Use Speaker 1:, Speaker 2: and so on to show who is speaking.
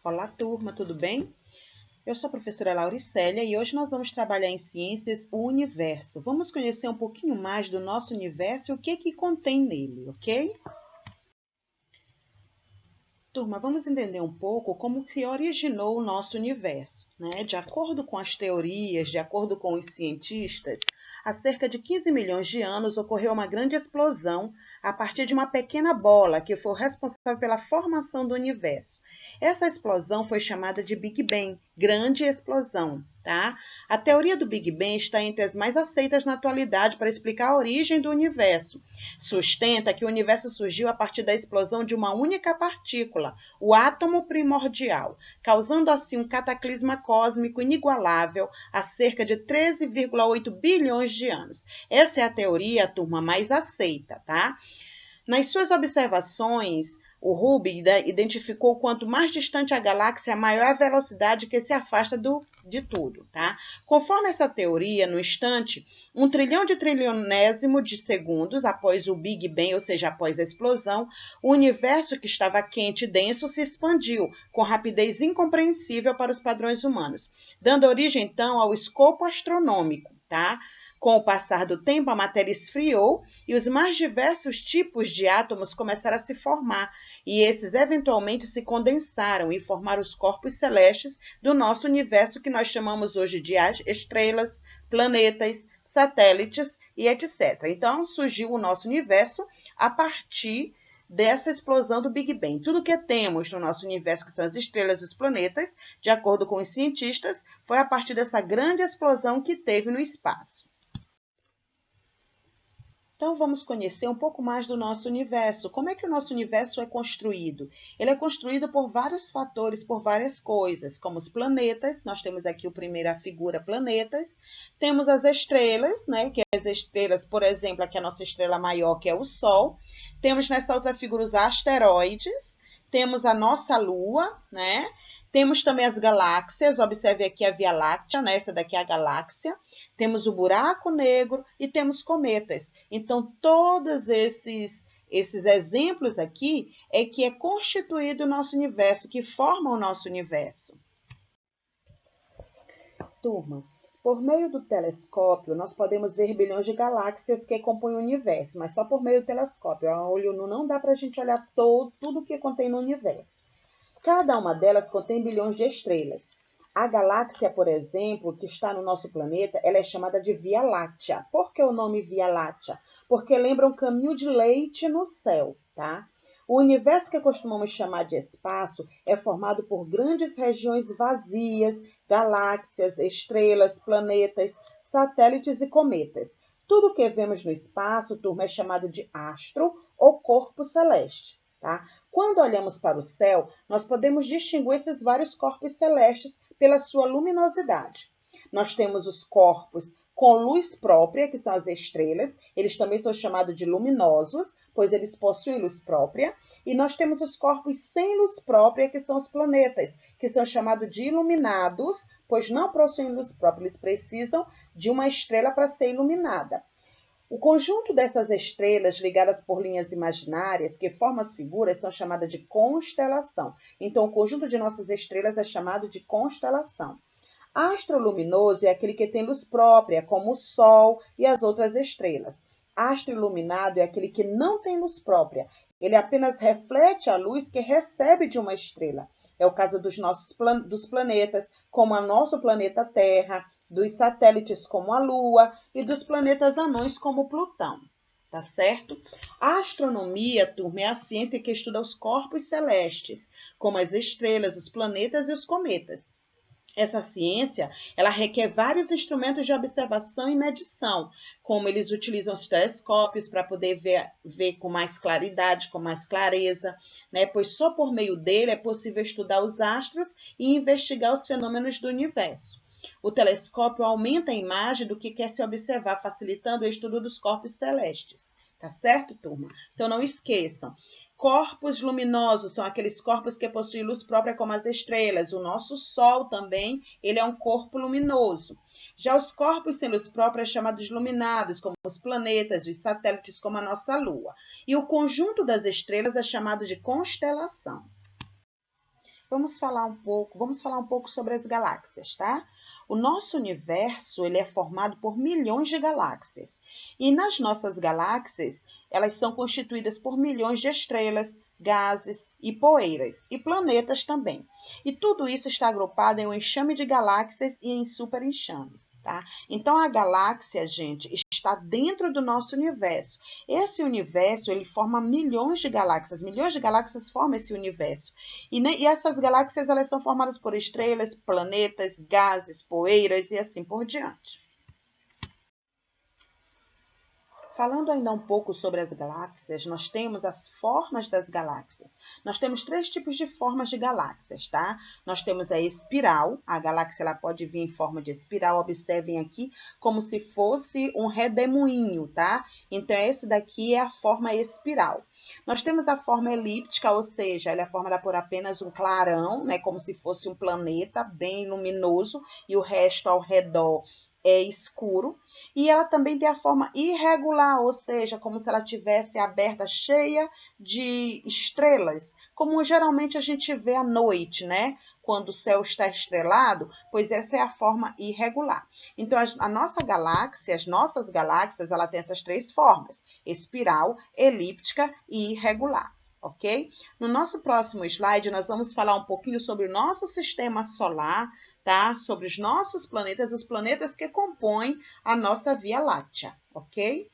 Speaker 1: Olá, turma, tudo bem? Eu sou a professora Lauricélia e hoje nós vamos trabalhar em Ciências o Universo. Vamos conhecer um pouquinho mais do nosso universo e o que contém nele, ok? Turma, vamos entender um pouco como se originou o nosso universo, né? De acordo com as teorias, de acordo com os cientistas, há cerca de 15 milhões de anos ocorreu uma grande explosão a partir de uma pequena bola que foi responsável pela formação do universo. Essa explosão foi chamada de Big Bang, grande explosão, tá? A teoria do Big Bang está entre as mais aceitas na atualidade para explicar a origem do universo. Sustenta que o universo surgiu a partir da explosão de uma única partícula, o átomo primordial, causando assim um cataclisma cósmico inigualável há cerca de 13,8 bilhões de anos. Essa é a teoria, turma, mais aceita, tá? Nas suas observações, o Hubble identificou quanto mais distante a galáxia, maior a velocidade que se afasta de tudo, tá? Conforme essa teoria, no instante, 1 trilhão de trilionésimo de segundos após o Big Bang, ou seja, após a explosão, o universo que estava quente e denso se expandiu com rapidez incompreensível para os padrões humanos, dando origem então ao escopo astronômico, tá? Com o passar do tempo, a matéria esfriou e os mais diversos tipos de átomos começaram a se formar, e esses eventualmente se condensaram e formaram os corpos celestes do nosso universo, que nós chamamos hoje de estrelas, planetas, satélites e etc. Então, surgiu o nosso universo a partir dessa explosão do Big Bang. Tudo que temos no nosso universo, que são as estrelas e os planetas, de acordo com os cientistas, foi a partir dessa grande explosão que teve no espaço. Então, vamos conhecer um pouco mais do nosso universo. Como é que o nosso universo é construído? Ele é construído por vários fatores, por várias coisas, como os planetas. Nós temos aqui a primeira figura, planetas. Temos as estrelas, né? Que as estrelas, por exemplo, aqui a nossa estrela maior, que é o Sol. Temos nessa outra figura os asteroides. Temos a nossa Lua, né? Temos também as galáxias. Observe aqui a Via Láctea, né? Essa daqui é a galáxia. Temos o buraco negro e temos cometas. Então, todos esses exemplos aqui é que é constituído o nosso universo, que formam o nosso universo. Turma, por meio do telescópio, nós podemos ver bilhões de galáxias que compõem o universo, mas só por meio do telescópio. A olho nu não dá para a gente olhar tudo que contém no universo. Cada uma delas contém bilhões de estrelas. A galáxia, por exemplo, que está no nosso planeta, ela é chamada de Via Láctea. Por que o nome Via Láctea? Porque lembra um caminho de leite no céu, tá? O universo que costumamos chamar de espaço é formado por grandes regiões vazias, galáxias, estrelas, planetas, satélites e cometas. Tudo que vemos no espaço, turma, é chamado de astro ou corpo celeste. Tá? Quando olhamos para o céu, nós podemos distinguir esses vários corpos celestes pela sua luminosidade. Nós temos os corpos com luz própria, que são as estrelas, eles também são chamados de luminosos, pois eles possuem luz própria, e nós temos os corpos sem luz própria, que são os planetas, que são chamados de iluminados, pois não possuem luz própria, eles precisam de uma estrela para ser iluminada. O conjunto dessas estrelas ligadas por linhas imaginárias que formam as figuras são chamadas de constelação. Então, o conjunto de nossas estrelas é chamado de constelação. Astro luminoso é aquele que tem luz própria, como o Sol e as outras estrelas. Astro iluminado é aquele que não tem luz própria. Ele apenas reflete a luz que recebe de uma estrela. É o caso dos planetas, como o nosso planeta Terra, dos satélites como a Lua e dos planetas anões como Plutão. Tá certo? A astronomia, turma, é a ciência que estuda os corpos celestes, como as estrelas, os planetas e os cometas. Essa ciência, ela requer vários instrumentos de observação e medição, como eles utilizam os telescópios para poder ver com mais claridade, com mais clareza, né? Pois só por meio dele é possível estudar os astros e investigar os fenômenos do universo. O telescópio aumenta a imagem do que quer se observar, facilitando o estudo dos corpos celestes. Tá certo, turma? Então não esqueçam. Corpos luminosos são aqueles corpos que possuem luz própria como as estrelas. O nosso Sol também, ele é um corpo luminoso. Já os corpos sem luz própria são chamados iluminados, como os planetas, os satélites, como a nossa Lua. E o conjunto das estrelas é chamado de constelação. vamos falar um pouco sobre as galáxias, tá? O nosso universo, ele é formado por milhões de galáxias. E nas nossas galáxias, elas são constituídas por milhões de estrelas, gases e poeiras, e planetas também. E tudo isso está agrupado em um enxame de galáxias e em superenxames, tá? Então a galáxia, gente, está dentro do nosso universo. Esse universo, ele forma milhões de galáxias formam esse universo. E essas galáxias, elas são formadas por estrelas, planetas, gases, poeiras e assim por diante. Falando ainda um pouco sobre as galáxias, nós temos as formas das galáxias. Nós temos 3 tipos de formas de galáxias, tá? Nós temos a espiral, a galáxia ela pode vir em forma de espiral, observem aqui, como se fosse um redemoinho, tá? Então, esse daqui é a forma espiral. Nós temos a forma elíptica, ou seja, ela é formada por apenas um clarão, né? Como se fosse um planeta bem luminoso, e o resto ao redor é escuro. E ela também tem a forma irregular, ou seja, como se ela tivesse aberta, cheia de estrelas, como geralmente a gente vê à noite, né? Quando o céu está estrelado, pois essa é a forma irregular. Então, a nossa galáxia, as nossas galáxias, ela tem essas 3 formas: espiral, elíptica e irregular. Ok? No nosso próximo slide, nós vamos falar um pouquinho sobre o nosso sistema solar, tá? Sobre os nossos planetas, os planetas que compõem a nossa Via Láctea, ok?